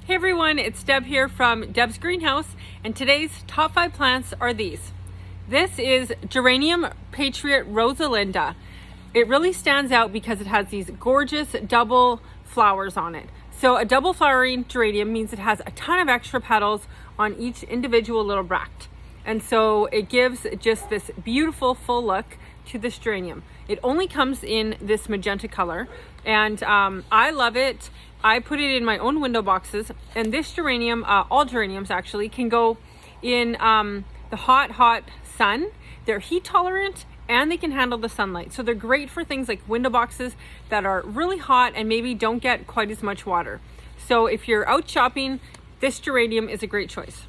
Hey everyone, it's Deb here from Deb's Greenhouse, and today's top 5 plants are these. This is Geranium Patriot Rosalinda. It really stands out because it has these gorgeous double flowers on it. So a double flowering geranium means it has a ton of extra petals on each individual little bract. And so it gives just this beautiful full look to this geranium. It only comes in this magenta color, and I love it. I put it in my own window boxes, and this geranium, all geraniums actually, can go in the hot sun. They're heat tolerant and they can handle the sunlight. So they're great for things like window boxes that are really hot and maybe don't get quite as much water. So if you're out shopping, this geranium is a great choice.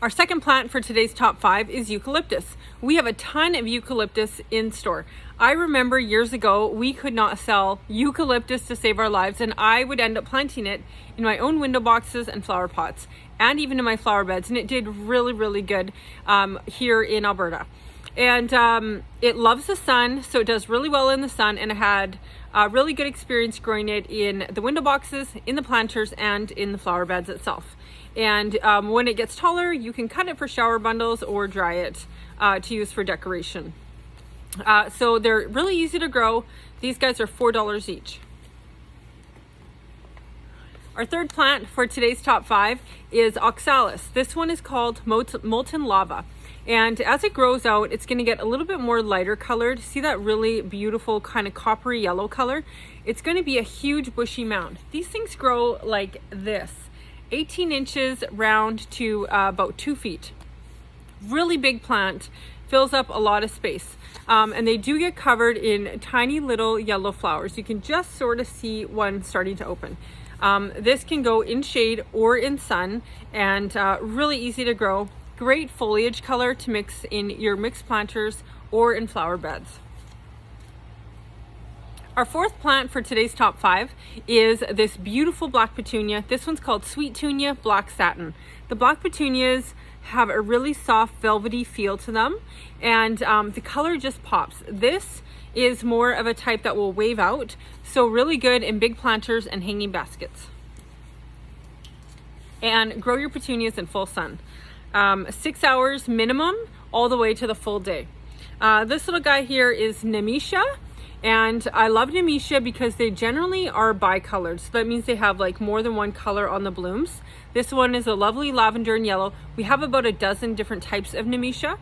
Our second plant for today's top 5 is eucalyptus. We have a ton of eucalyptus in store. I remember years ago, we could not sell eucalyptus to save our lives, and I would end up planting it in my own window boxes and flower pots, and even in my flower beds, and it did really good here in Alberta. And it loves the sun, so it does really well in the sun, and I had a really good experience growing it in the window boxes, in the planters, and in the flower beds itself. And when it gets taller, you can cut it for shower bundles or dry it to use for decoration. So they're really easy to grow. These guys are $4 each. Our third plant for today's top 5 is oxalis. This one is called molten lava. And as it grows out, it's going to get a little bit more lighter colored. See that really beautiful kind of coppery yellow color? It's going to be a huge bushy mound. These things grow like this, 18 inches round to about 2 feet. Really big plant, fills up a lot of space. And they do get covered in tiny little yellow flowers. You can just sort of see one starting to open. This can go in shade or in sun, and really easy to grow. Great foliage color to mix in your mixed planters or in flower beds. Our fourth plant for today's top 5 is this beautiful black petunia. This one's called Sweet Tunia Black Satin. The black petunias have a really soft velvety feel to them, and the color just pops. This is more of a type that will wave out, so really good in big planters and hanging baskets. And grow your petunias in full sun. 6 hours minimum, all the way to the full day. This little guy here is Namisha. And I love Namisha because they generally are bicolored. So that means they have like more than one color on the blooms. This one is a lovely lavender and yellow. We have about a dozen different types of Namisha.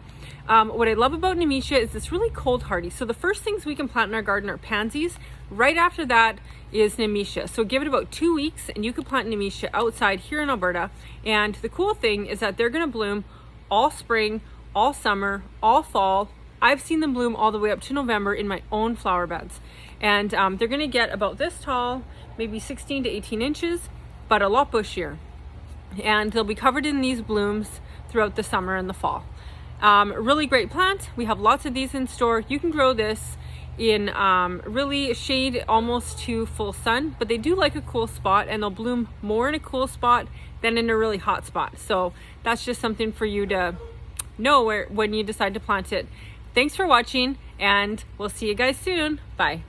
What I love about Namisha is it's really cold hardy. So the first things we can plant in our garden are pansies. Right after that is Namisha. So give it about 2 weeks and you can plant Namisha outside here in Alberta. And the cool thing is that they're gonna bloom all spring, all summer, all fall. I've seen them bloom all the way up to November in my own flower beds. And they're gonna get about this tall, maybe 16 to 18 inches, but a lot bushier. And they'll be covered in these blooms throughout the summer and the fall. Really great plant. We have lots of these in store. You can grow this in really shade almost to full sun, but they do like a cool spot, and they'll bloom more in a cool spot than in a really hot spot. So that's just something for you to know when you decide to plant it. Thanks for watching, and we'll see you guys soon. Bye.